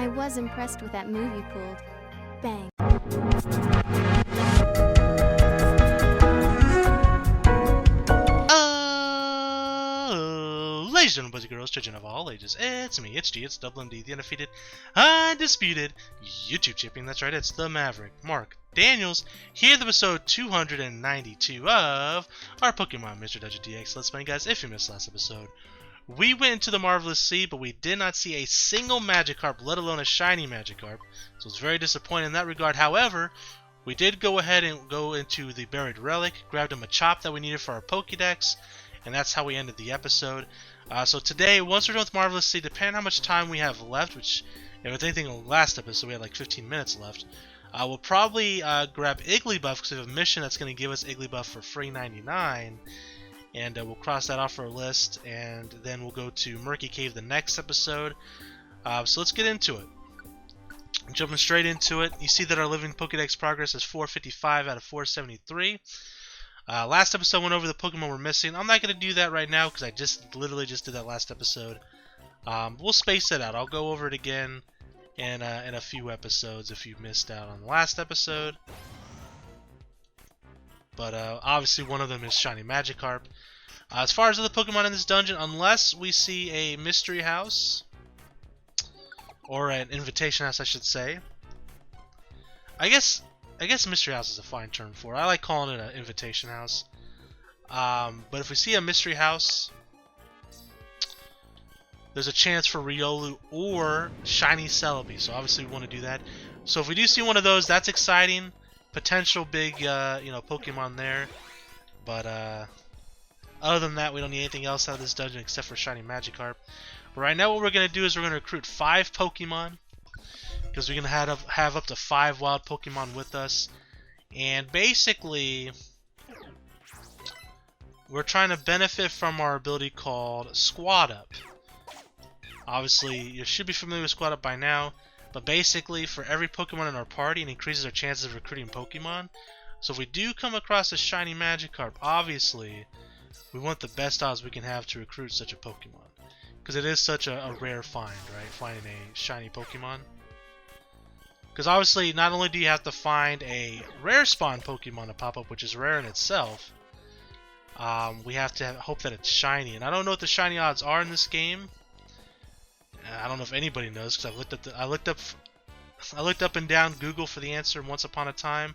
I was impressed with that move you pulled. Bang. Ladies and gentlemen, boys and girls, children of all ages, it's me, it's G, it's Dublin D, the undefeated, undisputed YouTube champion. That's right, it's the Maverick, Mark Daniels, here with episode 292 of our Pokemon Mr. Dungeon DX Let's Play. Guys, if you missed last episode, we went into the Marvelous Sea, but we did not see a single Magikarp, let alone a shiny Magikarp, so it's very disappointing in that regard. However, we did go ahead and go into the Buried Relic, grabbed a Machop that we needed for our Pokédex, and that's how we ended the episode. So today, once we're done with Marvelous Sea, depending on how much time we have left, which, if it's anything in the last episode, we had like 15 minutes left, we'll probably grab Igglybuff, because we have a mission that's going to give us Igglybuff for free 99, and we'll cross that off our list, and then we'll go to Murky Cave the next episode. So let's get into it. Jumping straight into it, you see that our Living Pokédex progress is 455 out of 473. Last episode went over the Pokemon we're missing. I'm not going to do that right now because I literally just did that last episode. We'll space it out. I'll go over it again in a few episodes if you missed out on the last episode. But obviously one of them is Shiny Magikarp. As far as other Pokemon in this dungeon, unless we see a Mystery House, or an Invitation House I should say. I guess Mystery House is a fine term for it. I like calling it an Invitation House. But if we see a Mystery House, there's a chance for Riolu or Shiny Celebi. So obviously we want to do that. So if we do see one of those, that's exciting. Potential big, Pokemon there. But other than that, we don't need anything else out of this dungeon except for Shiny Magikarp. But right now, what we're going to do is we're going to recruit 5 Pokemon, because we're going to have up to 5 wild Pokemon with us. And basically, we're trying to benefit from our ability called Squad Up. Obviously, you should be familiar with Squad Up by now. But basically, for every Pokemon in our party, it increases our chances of recruiting Pokemon. So if we do come across a Shiny Magikarp, obviously, we want the best odds we can have to recruit such a Pokemon. Because it is such a rare find, right? Finding a shiny Pokemon. Because obviously, not only do you have to find a rare spawn Pokemon to pop up, which is rare in itself, we have to hope that it's shiny. And I don't know what the shiny odds are in this game. I don't know if anybody knows, because I looked up and down Google for the answer once upon a time.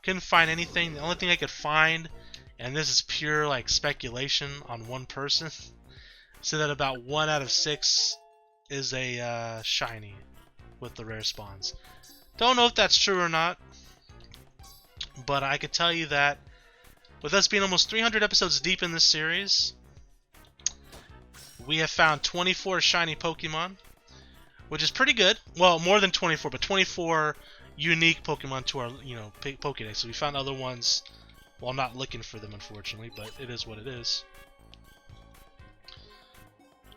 Couldn't find anything. The only thing I could find, and this is pure like speculation on one person, so that about 1 out of 6 is a shiny with the rare spawns. Don't know if that's true or not, but I could tell you that with us being almost 300 episodes deep in this series, we have found 24 shiny Pokemon, which is pretty good. Well, more than 24, but 24 unique Pokemon to our Pokédex. So we found other ones while not looking for them, unfortunately, but it is what it is.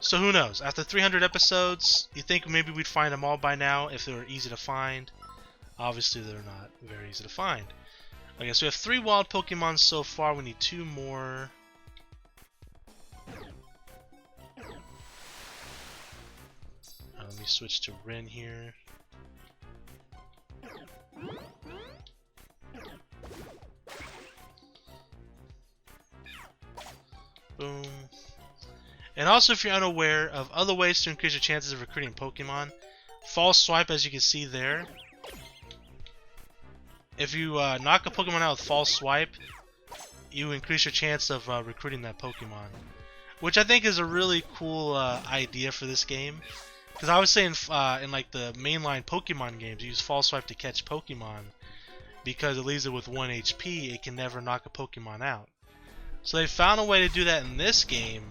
So who knows? After 300 episodes, you think maybe we'd find them all by now if they were easy to find. Obviously, they're not very easy to find. Okay, so we have 3 wild Pokemon so far. We need 2 more. Let me switch to Rin here. Boom. And also, if you're unaware of other ways to increase your chances of recruiting Pokemon, False Swipe, as you can see there. If you knock a Pokemon out with False Swipe, you increase your chance of recruiting that Pokemon, which I think is a really cool idea for this game. Because obviously in like the mainline Pokemon games, you use False Swipe to catch Pokemon, because it leaves it with 1 HP. It can never knock a Pokemon out. So they found a way to do that in this game,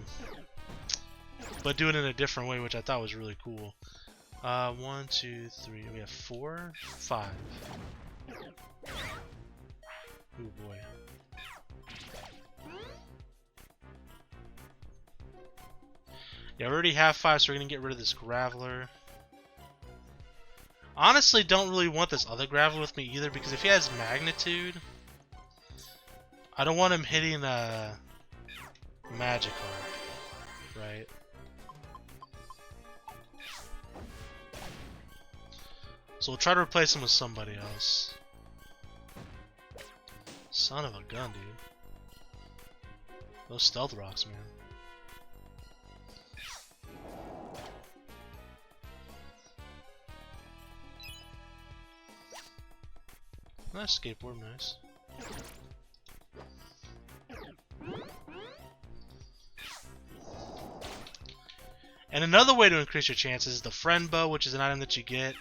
but do it in a different way, which I thought was really cool. 1, 2, 3. We have 4, 5. Oh boy. Yeah, we already have 5, so we're gonna get rid of this Graveler. Honestly, don't really want this other Graveler with me either, because if he has Magnitude, I don't want him hitting a Magikarp, right? So we'll try to replace him with somebody else. Son of a gun, dude. Those stealth rocks, man. Nice skateboard, nice. And another way to increase your chances is the friend bow, which is an item that you get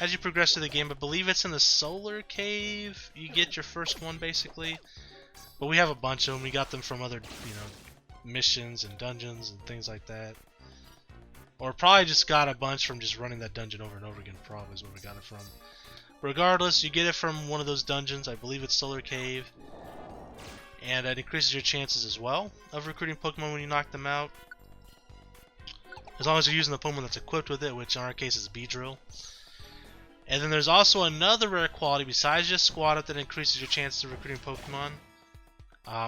as you progress through the game. I believe it's in the solar cave you get your first one, basically. But we have a bunch of them. We got them from other, missions and dungeons and things like that. Or probably just got a bunch from just running that dungeon over and over again. Probably is where we got it from. Regardless, you get it from one of those dungeons. I believe it's Solar Cave. And it increases your chances as well of recruiting Pokemon when you knock them out. As long as you're using the Pokemon that's equipped with it, which in our case is Beedrill. And then there's also another rare quality besides just Squad Up that increases your chances of recruiting Pokemon.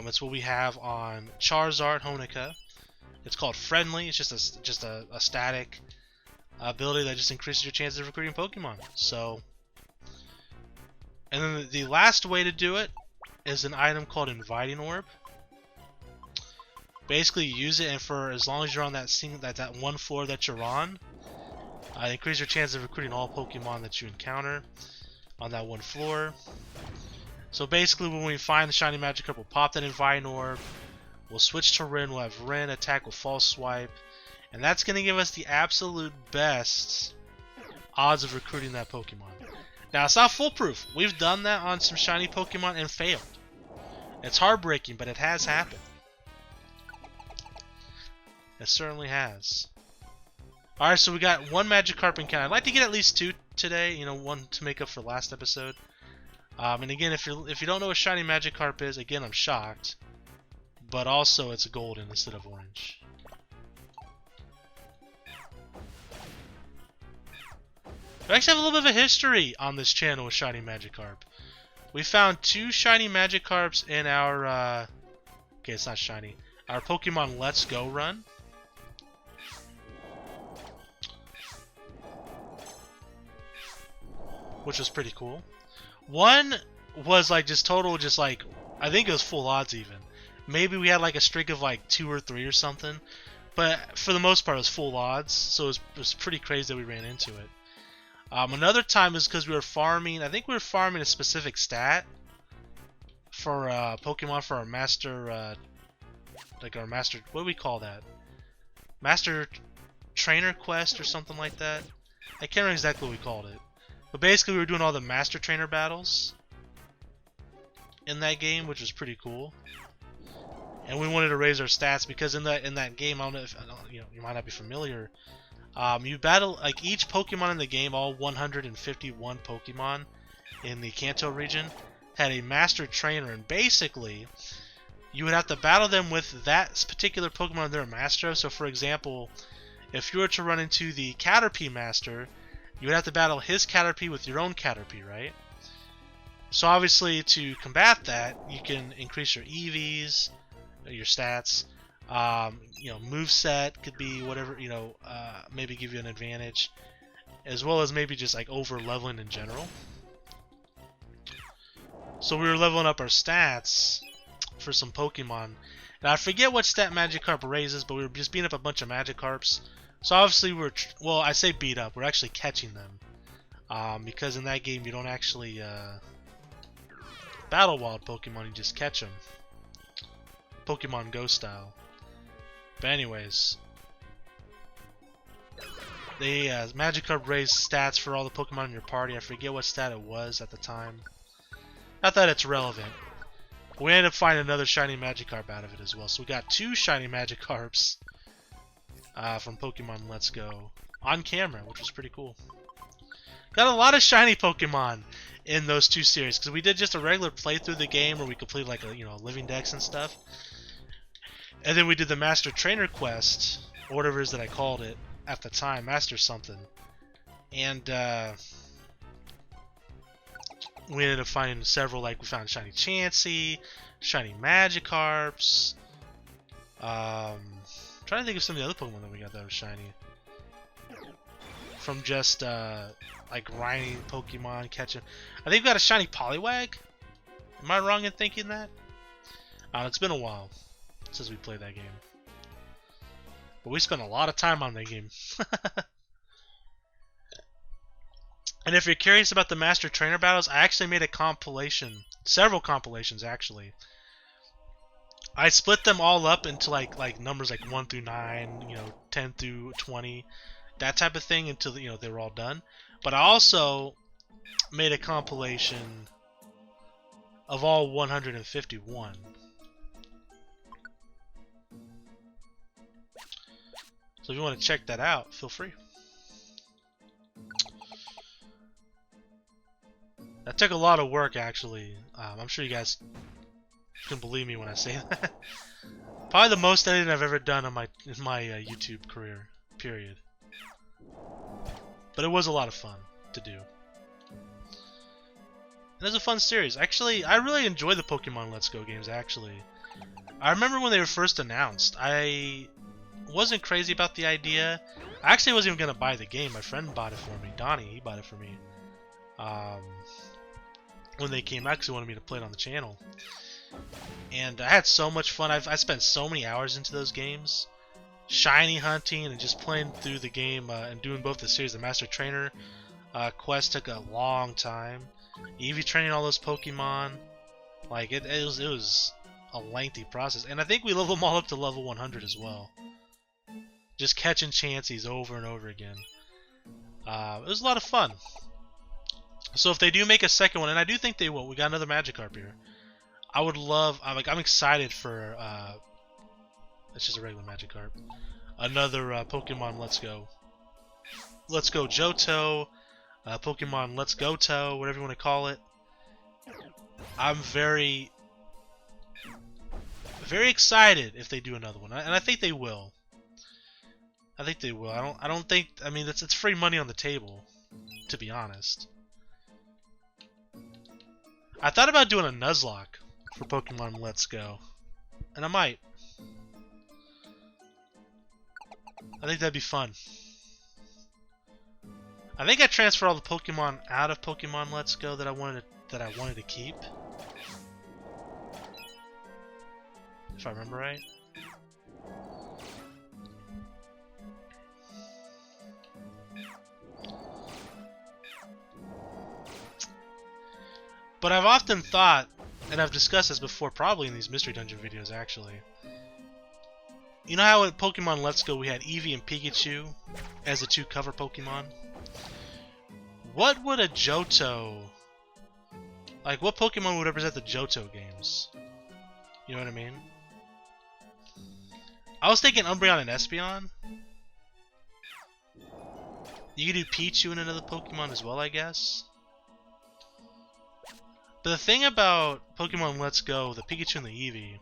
It's what we have on Charizard Honika. It's called Friendly. It's just a static ability that just increases your chances of recruiting Pokemon. So, and then the last way to do it is an item called Inviting Orb. Basically, use it, and for as long as you're on that one floor that you're on, increase your chances of recruiting all Pokemon that you encounter on that one floor. So basically, when we find the shiny Magikarp, we'll pop that Inviting Orb. We'll switch to Rin. We'll have Rin attack with False Swipe, and that's going to give us the absolute best odds of recruiting that Pokemon. Now, it's not foolproof. We've done that on some shiny Pokemon and failed. It's heartbreaking, but it has happened. It certainly has. Alright, so we got one Magikarp encounter. I'd like to get at least two today, one to make up for last episode. And again, if you don't know what shiny Magikarp is, again, I'm shocked. But also, it's golden instead of orange. We actually have a little bit of a history on this channel with shiny Magikarp. We found two shiny Magikarps in our, okay, it's not shiny, our Pokemon Let's Go run. Which was pretty cool. One was like just total, I think it was full odds even. Maybe we had like a streak of like 2 or 3 or something. But for the most part it was full odds, so it was pretty crazy that we ran into it. Another time is because we were farming, I think we were farming a specific stat for Pokemon for our master, what do we call that? Master Trainer Quest or something like that? I can't remember exactly what we called it. But basically we were doing all the Master Trainer battles in that game, which was pretty cool. And we wanted to raise our stats because in that game, I don't know if you might not be familiar. You battle like each Pokemon in the game, all 151 Pokemon in the Kanto region had a Master Trainer, and basically you would have to battle them with that particular Pokemon they're a master of. So for example, if you were to run into the Caterpie Master, you would have to battle his Caterpie with your own Caterpie, right? So obviously to combat that, you can increase your EVs, your stats, moveset could be whatever, maybe give you an advantage, as well as maybe just like over leveling in general. So we were leveling up our stats for some Pokemon. And I forget what stat Magikarp raises, but we were just beating up a bunch of Magikarps. So obviously I say beat up, we're actually catching them. Because in that game you don't actually battle wild Pokemon, you just catch them. Pokemon Go style. But anyways, the Magikarp raised stats for all the Pokemon in your party. I forget what stat it was at the time. Not that it's relevant. We ended up finding another shiny Magikarp out of it as well. So we got 2 shiny Magikarps from Pokemon Let's Go on camera, which was pretty cool. Got a lot of shiny Pokemon in those 2 series because we did just a regular playthrough of the game where we completed like a living dex and stuff, and then we did the Master Trainer Quest, or whatever it is that I called it at the time, Master something, and we ended up finding several. Like we found shiny Chansey, shiny Magikarps. Trying to think of some of the other Pokemon that we got that were shiny. from just like grinding Pokemon, catching. I think we got a shiny Poliwag. Am I wrong in thinking that? It's been a while since we played that game, but we spent a lot of time on that game. And if you're curious about the Master Trainer battles, I actually made a compilation, several compilations actually. I split them all up into like numbers like 1 through 9, 10 through 20, that type of thing until they were all done. But I also made a compilation of all 151. So if you want to check that out, feel free. That took a lot of work, actually. I'm sure you guys can believe me when I say that. Probably the most editing I've ever done in my YouTube career, period. But it was a lot of fun to do. And it's a fun series. Actually, I really enjoy the Pokemon Let's Go games, actually. I remember when they were first announced, I wasn't crazy about the idea. I actually wasn't even going to buy the game. My friend bought it for me. Donnie, he bought it for me. When they came out, because he wanted me to play it on the channel. And I had so much fun. I spent so many hours into those games. Shiny hunting and just playing through the game and doing both the series. The Master Trainer quest took a long time. Eevee training all those Pokemon. Like, it was a lengthy process. And I think we leveled them all up to level 100 as well. Just catching Chanseys over and over again. It was a lot of fun. So if they do make a second one, and I do think they will, we got another Magikarp here. I would love. I'm excited for. It's just a regular Magikarp. Another Pokemon Let's Go. Let's Go Johto. Pokemon Let's Go To, whatever you want to call it. I'm very excited if they do another one, and I think they will. I think they will. I don't think. I mean, it's free money on the table, to be honest. I thought about doing a Nuzlocke for Pokemon Let's Go, and I might. I think that'd be fun. I think I transferred all the Pokemon out of Pokemon Let's Go that I wanted to keep, if I remember right. But I've often thought, and I've discussed this before, probably in these Mystery Dungeon videos actually. You know how at Pokemon Let's Go we had Eevee and Pikachu as the two cover Pokemon? What would a Johto... Like, what Pokemon would represent the Johto games? You know what I mean? I was thinking Umbreon and Espeon. You could do Pichu and another Pokemon as well, I guess. But the thing about Pokemon Let's Go, the Pikachu and the Eevee,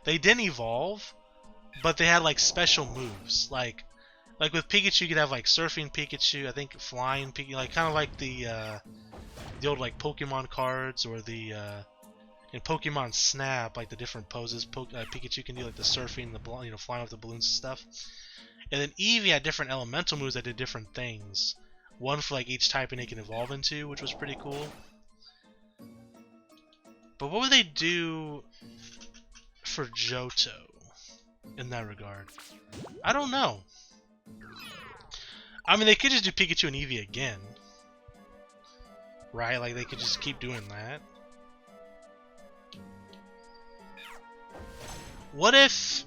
they didn't evolve, but they had like special moves. Like with Pikachu, you could have like Surfing Pikachu, I think Flying Pikachu, like kind of like the old like Pokemon cards, or the in Pokemon Snap, like the different poses Pikachu can do, like the surfing, the flying with the balloons and stuff. And then Eevee had different elemental moves that did different things. One for like each type and it can evolve into, which was pretty cool. But what would they do for Johto in that regard? I don't know. I mean, they could just do Pikachu and Eevee again. Right? Like, they could just keep doing that. What if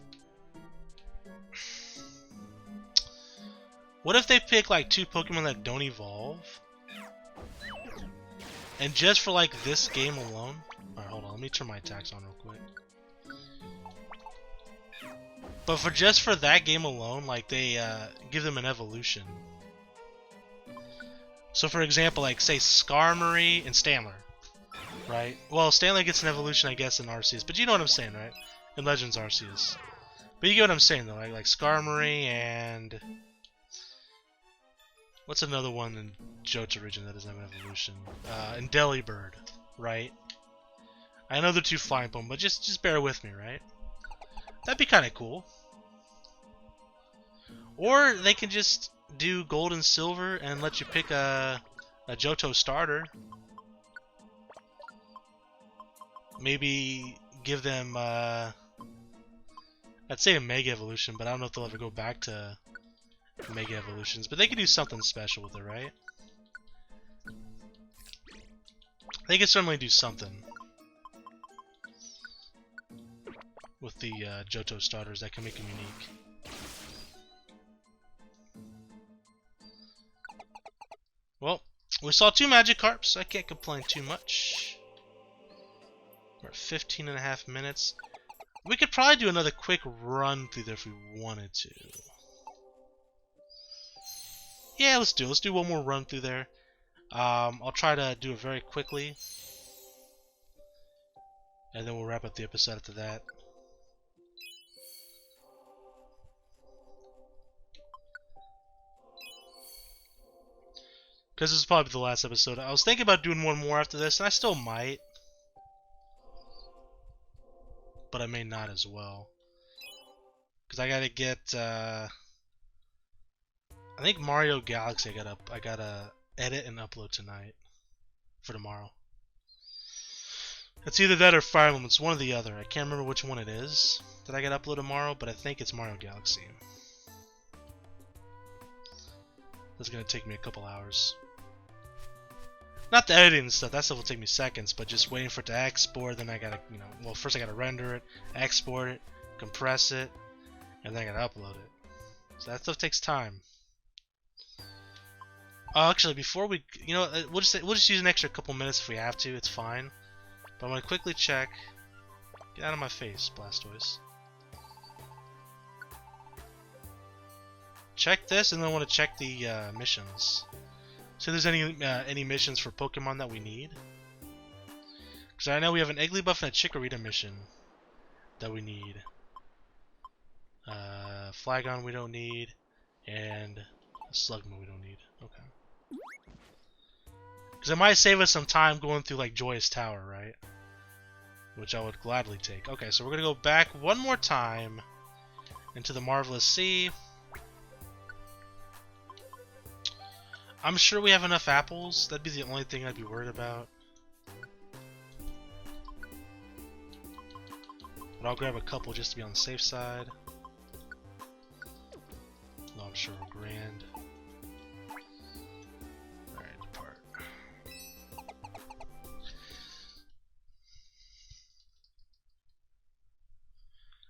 they pick like two Pokemon that don't evolve? And just for like this game alone? Alright, hold on, let me turn my attacks on real quick. But just for that game alone, like they give them an evolution. So for example, like say Skarmory and Stanler, right? Well, Stanler gets an evolution, I guess, in Arceus, but you know what I'm saying, right? In Legends Arceus. But you get what I'm saying though, like Skarmory and what's another one in Johto region that doesn't have an evolution? And Delibird, right? I know they're two flying Pokemon, but just bear with me, right? That'd be kind of cool. Or they can just do gold and silver and let you pick a Johto starter. Maybe give them, I'd say a Mega Evolution, but I don't know if they'll ever go back to Mega Evolutions. But they could do something special with it, right? They could certainly do something with the Johto starters that can make them unique. Well, we saw 2 Magikarps. I can't complain too much. We're at 15.5 minutes. We could probably do another quick run through there if we wanted to. Yeah, let's do it. Let's do one more run through there. I'll try to do it very quickly. And then we'll wrap up the episode after that. Because this is probably the last episode. I was thinking about doing one more after this, and I still might. But I may not as well. Because I gotta get, I think Mario Galaxy I gotta edit and upload tonight. For tomorrow. It's either that or Fire Emblem. It's one or the other. I can't remember which one it is that I gotta upload tomorrow, but I think it's Mario Galaxy. That's gonna take me a couple hours. Not the editing and stuff, that stuff will take me seconds, but just waiting for it to export, then I gotta, you know, well, first I gotta render it, export it, compress it, and then I gotta upload it. So that stuff takes time. Oh, actually, before we, you know, we'll just use an extra couple minutes if we have to, it's fine. But I'm gonna quickly check. Get out of my face, Blastoise. Check this, and then I want to check the missions. So if there's any missions for Pokemon that we need. Because I know we have an Igglybuff and a Chikorita mission that we need. Flygon we don't need, and a Slugma we don't need. Okay. Because it might save us some time going through like Joyous Tower, right? Which I would gladly take. Okay, so we're gonna go back one more time into the Marvelous Sea. I'm sure we have enough apples. That'd be the only thing I'd be worried about. But I'll grab a couple just to be on the safe side. No, I'm sure we're grand. Alright, depart.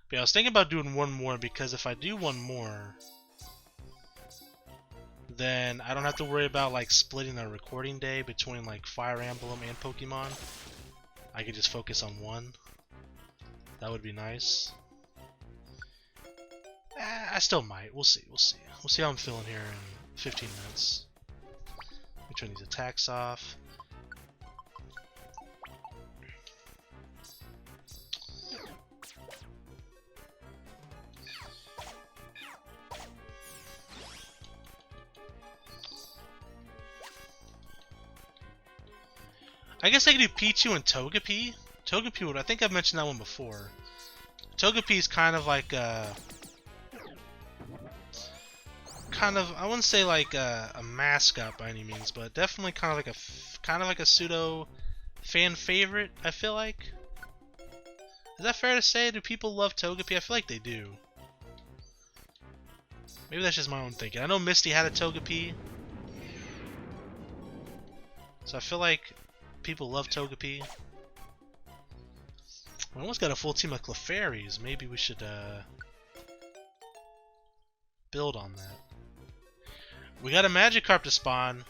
But yeah, I was thinking about doing one more because if I do one more, then I don't have to worry about like splitting a recording day between like Fire Emblem and Pokemon. I could just focus on one. That would be nice. I still might. We'll see. We'll see. We'll see how I'm feeling here in 15 minutes. Let me turn these attacks off. I guess I could do Pichu and Togepi. Togepi would, I think I've mentioned that one before. Togepi is kind of like a... I wouldn't say like a mascot by any means, but definitely kind of like a pseudo fan favorite, I feel like. Is that fair to say? Do people love Togepi? I feel like they do. Maybe that's just my own thinking. I know Misty had a Togepi. So I feel like people love Togepi. We almost got a full team of Clefairies. Maybe we should build on that. We got a Magikarp to spawn.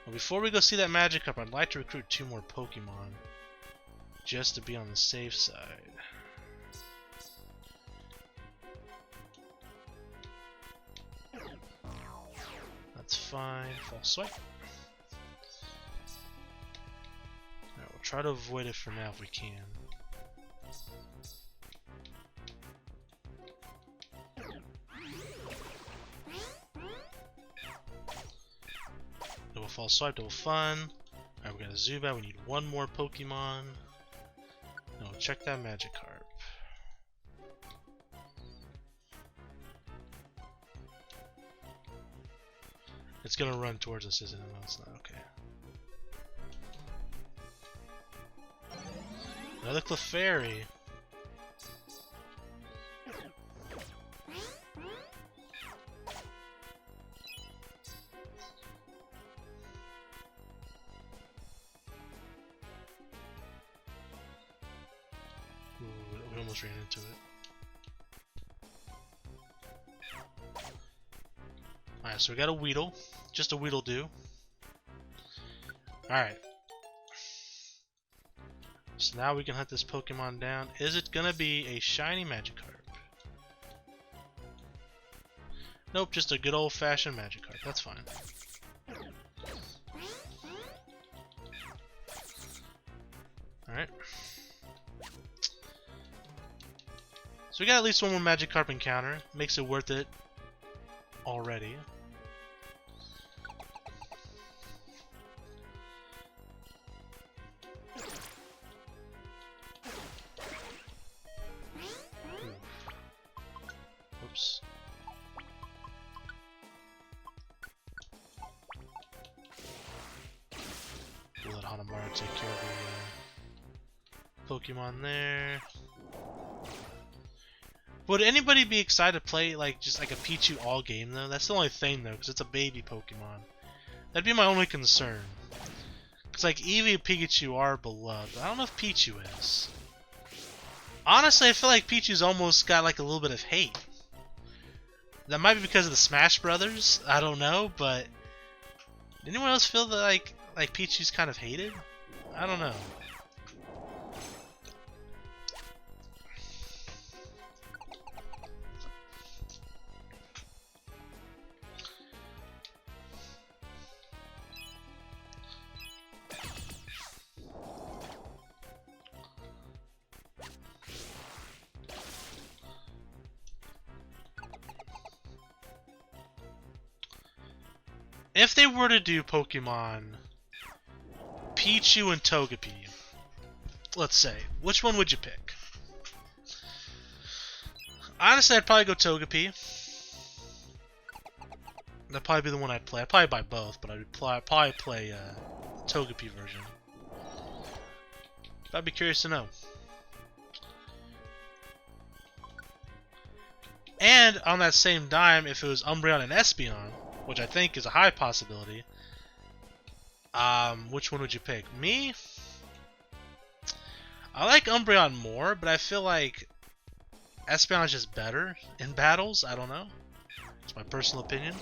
But before we go see that Magikarp, I'd like to recruit 2 more Pokemon. Just to be on the safe side. That's fine. False swipe. Alright, we'll try to avoid it for now if we can. Double false swipe, double fun. Alright, we got a Zubat. We need 1 more Pokemon. No, check that Magikarp. It's gonna run towards us, isn't it? No, it's not. Okay. Another Clefairy. Ooh, we almost ran into it. Alright, so we got a Weedle. Just a Weedle do. Alright. So now we can hunt this Pokemon down. Is it gonna be a shiny Magikarp? Nope, just a good old-fashioned Magikarp. That's fine. Alright. So we got at least one more Magikarp encounter. Makes it worth it already. Oops. We'll let Hanamaru take care of the Pokemon there. Would anybody be excited to play just like a Pichu all game though? That's the only thing though, because it's a baby Pokemon. That'd be my only concern. Because like Eevee and Pikachu are beloved. I don't know if Pichu is. Honestly, I feel like Pichu's almost got like a little bit of hate. That might be because of the Smash Brothers. I don't know, but anyone else feel that like Pichu's kind of hated? I don't know. If they were to do Pokemon Pichu and Togepi, let's say, which one would you pick? Honestly, I'd probably go Togepi. That'd probably be the one I'd play. I'd probably buy both, but I'd probably play Togepi version. I'd be curious to know. And on that same dime, if it was Umbreon and Espeon, which I think is a high possibility, which one would you pick? Me? I like Umbreon more, but I feel like Espeon is just better in battles. I don't know. It's my personal opinion.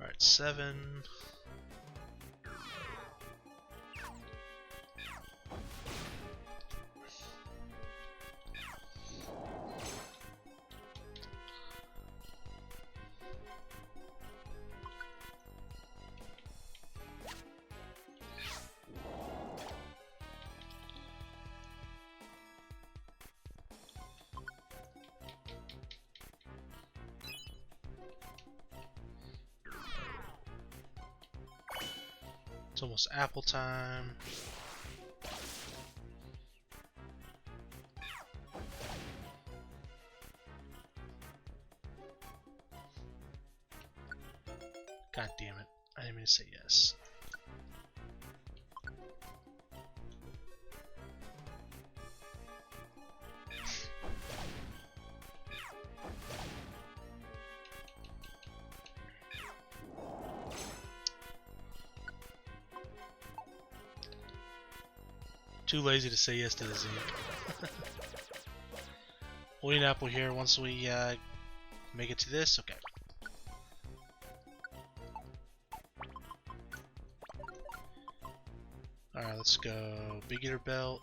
Alright, 7. It's almost apple time. God damn it. I didn't mean to say yes. Too lazy to say yes to the Zinc. We'll eat an apple here once we make it to this. Okay. Alright, let's go Big Eater Belt.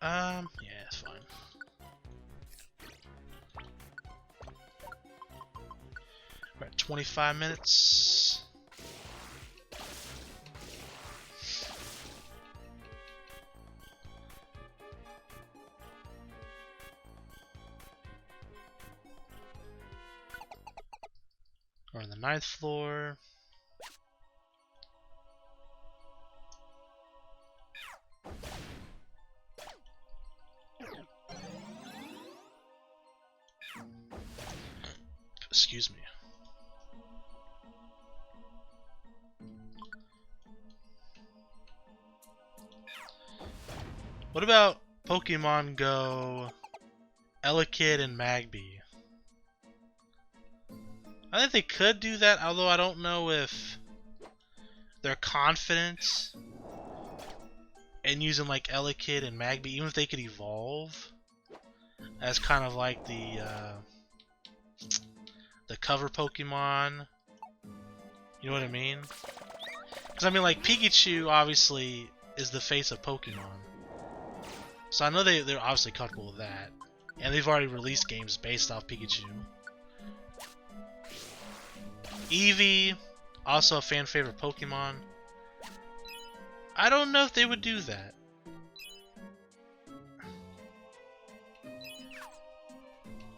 Yeah, it's fine. We're at 25 minutes. ninth floor. Excuse me. What about Pokemon Go, Elekid, and Magby? I think they could do that, although I don't know if they're confident in using like Elekid and Magby, even if they could evolve as kind of like the cover Pokemon. You know what I mean? Because I mean, like Pikachu obviously is the face of Pokemon, so I know they're obviously comfortable with that, and they've already released games based off Pikachu. Eevee, also a fan favorite Pokemon. I don't know if they would do that.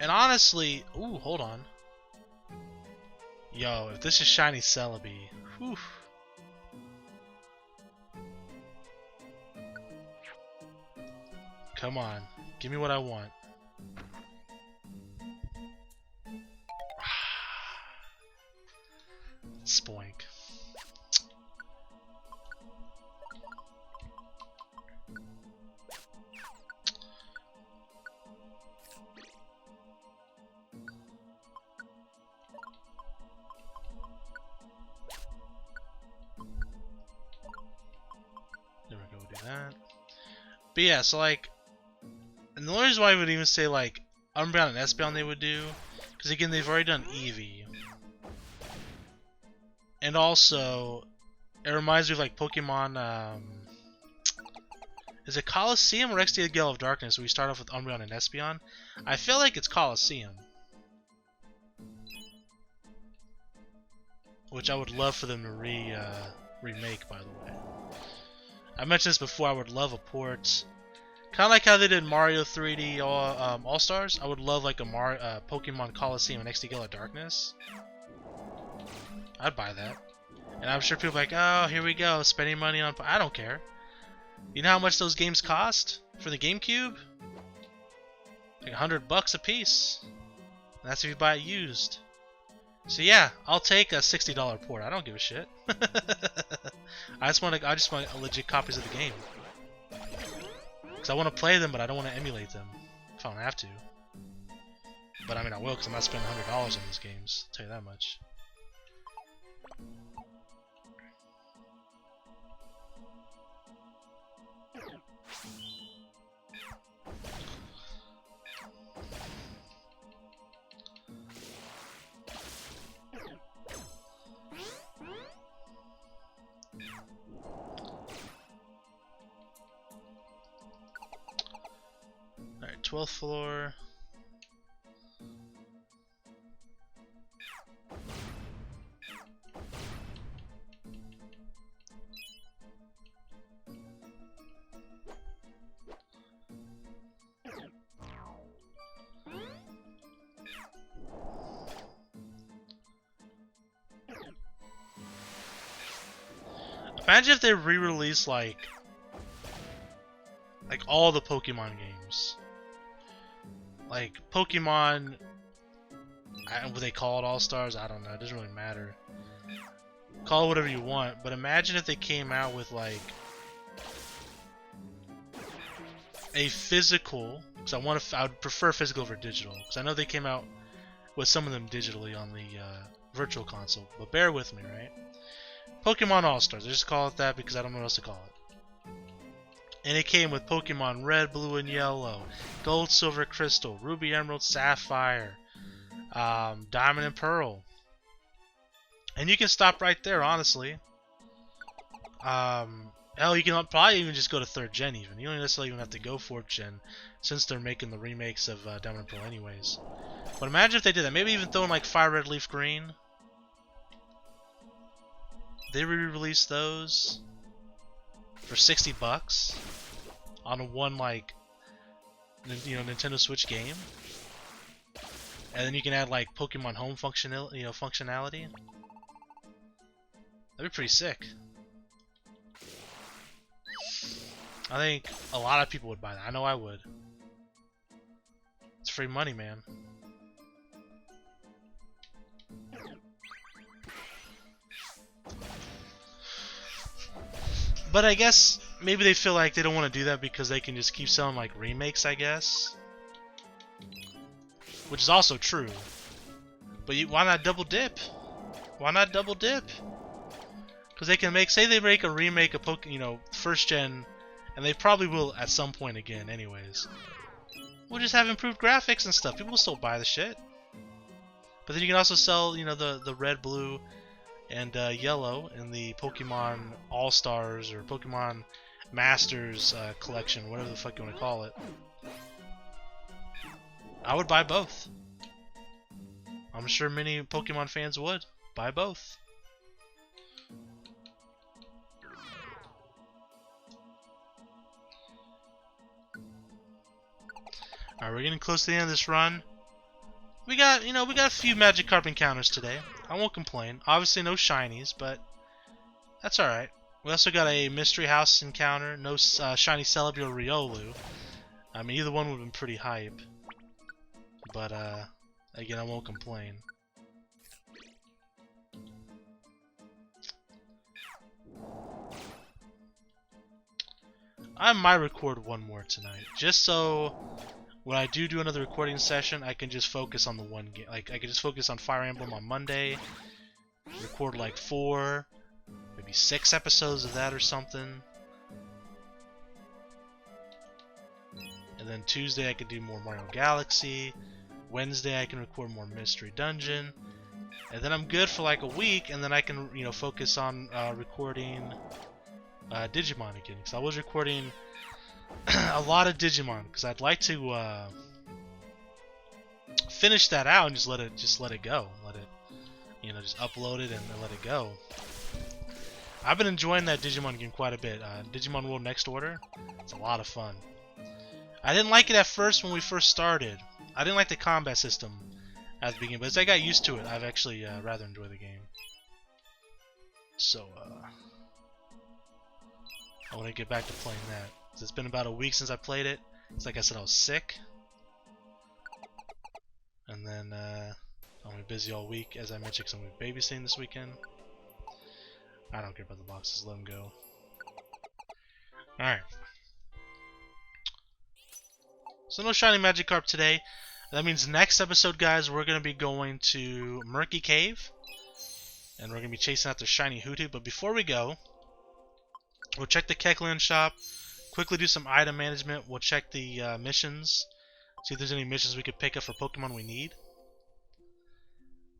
And honestly, ooh, hold on. Yo, if this is Shiny Celebi, whew. Come on, give me what I want. Spoink. There we go, do that. But yeah, so like, and the only reason why I would even say like Umbreon and Espeon they would do, because again they've already done Eevee. And also, it reminds me of like Pokemon, is it Coliseum or XD Gale of Darkness where we start off with Umbreon and Espeon? I feel like it's Coliseum. Which I would love for them to remake, by the way. I mentioned this before, I would love a port. Kind of like how they did Mario 3D All-Stars. I would love like a Pokemon Coliseum and XD Gale of Darkness. I'd buy that. And I'm sure people are like, oh, here we go, spending money on... I don't care. You know how much those games cost for the GameCube? Like $100 a piece. And that's if you buy it used. So yeah, I'll take a $60 port. I don't give a shit. I just want legit copies of the game. Because I want to play them, but I don't want to emulate them. If I don't have to. But I mean, I will, because I'm not spending $100 on these games. I'll tell you that much. Alright, 12th floor. Imagine if they re-release like all the Pokemon games. Like Pokemon, what they call it, All-Stars, I don't know, it doesn't really matter. Call it whatever you want, but imagine if they came out with like a physical, because I would prefer physical over digital, because I know they came out with some of them digitally on the virtual console, but bear with me, right? Pokemon All-Stars, I just call it that because I don't know what else to call it. And it came with Pokemon Red, Blue, and Yellow, Gold, Silver, Crystal, Ruby, Emerald, Sapphire, Diamond, and Pearl. And you can stop right there, honestly. Hell, you can probably even just go to 3rd gen even. You don't necessarily even have to go 4th gen, since they're making the remakes of Diamond and Pearl anyways. But imagine if they did that. Maybe even throw in like Fire Red, Leaf Green. They re-release those for $60 on one like Nintendo Switch game. And then you can add like Pokemon Home functionality. That'd be pretty sick. I think a lot of people would buy that. I know I would. It's free money, man. But I guess maybe they feel like they don't want to do that because they can just keep selling like remakes, I guess. Which is also true. But why not double dip? Why not double dip? Because they can make, say they make a remake of first gen, and they probably will at some point again anyways. We'll just have improved graphics and stuff. People will still buy the shit. But then you can also sell, the red, blue, and yellow in the Pokemon All-Stars or Pokemon Masters collection, whatever the fuck you want to call it. I would buy both. I'm sure many Pokemon fans would buy both. Alright, we're getting close to the end of this run. We got a few Magikarp encounters today. I won't complain. Obviously no shinies, but that's alright. We also got a Mystery House encounter. No shiny Celebi or Riolu. I mean, either one would have been pretty hype. But, again, I won't complain. I might record one more tonight, just so when I do another recording session, I can just focus on the one game. Like, I can just focus on Fire Emblem on Monday, record like 4, maybe 6 episodes of that or something. And then Tuesday I could do more Mario Galaxy. Wednesday I can record more Mystery Dungeon. And then I'm good for like a week, and then I can, focus on recording Digimon again. Because I was recording a lot of Digimon, because I'd like to finish that out and just let it go. Let it, just upload it and then let it go. I've been enjoying that Digimon game quite a bit. Digimon World Next Order, it's a lot of fun. I didn't like it at first when we first started. I didn't like the combat system at the beginning, but as I got used to it, I've actually rather enjoyed the game. So, I want to get back to playing that. It's been about a week since I played it. It's like I said, I was sick. And then, I'm gonna be busy all week, as I mentioned, because I'm gonna be babysitting this weekend. I don't care about the boxes, let them go. Alright. So no shiny Magikarp today. That means next episode, guys, we're going to be going to Murky Cave. And we're going to be chasing after shiny Hoothoot. But before we go, we'll check the Kecleon shop. Quickly do some item management. We'll check the missions. See if there's any missions we could pick up for Pokemon we need.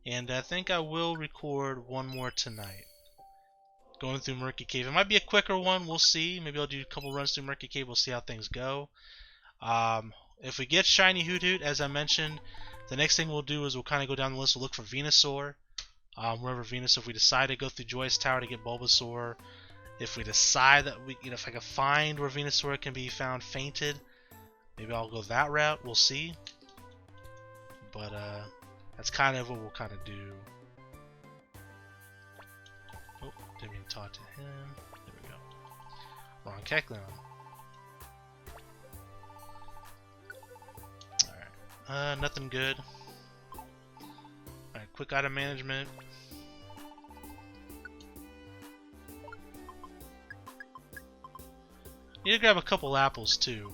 And I think I will record one more tonight. Going through Murky Cave. It might be a quicker one. We'll see. Maybe I'll do a couple runs through Murky Cave. We'll see how things go. If we get shiny Hoothoot, as I mentioned, the next thing we'll do is we'll kind of go down the list. We'll look for Venusaur. Wherever Venus, if we decide to go through Joyous Tower to get Bulbasaur, if we decide that if I can find where Venusaur can be found fainted, maybe I'll go that route. We'll see. But that's kind of what we'll kind of do. Oh, didn't mean to talk to him. There we go. Wrong Kecleon. Nothing good. Alright, quick item management. Need to grab a couple apples too.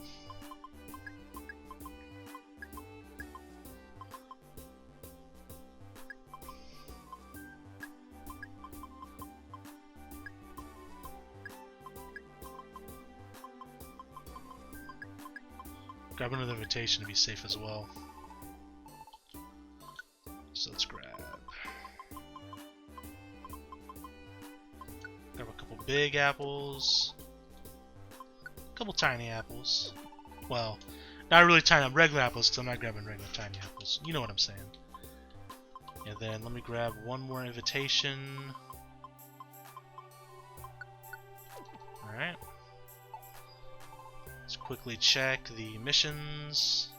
Grab another invitation to be safe as well. So let's grab a couple big apples, a couple tiny apples. Well, not really tiny, regular apples, because I'm not grabbing regular tiny apples. You know what I'm saying. And then let me grab one more invitation. Alright. Let's quickly check the missions.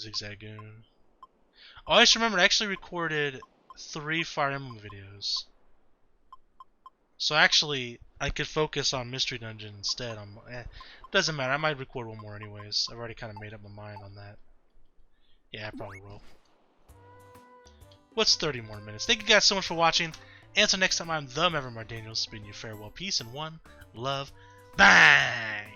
Zigzagoon. Oh, I just remembered I actually recorded 3 Fire Emblem videos. So actually, I could focus on Mystery Dungeon instead. Doesn't matter. I might record one more anyways. I've already kind of made up my mind on that. Yeah, I probably will. What's 30 more minutes? Thank you guys so much for watching. Until next time, I'm the Maverick Daniels, bidding you farewell, peace, and one love. Bang!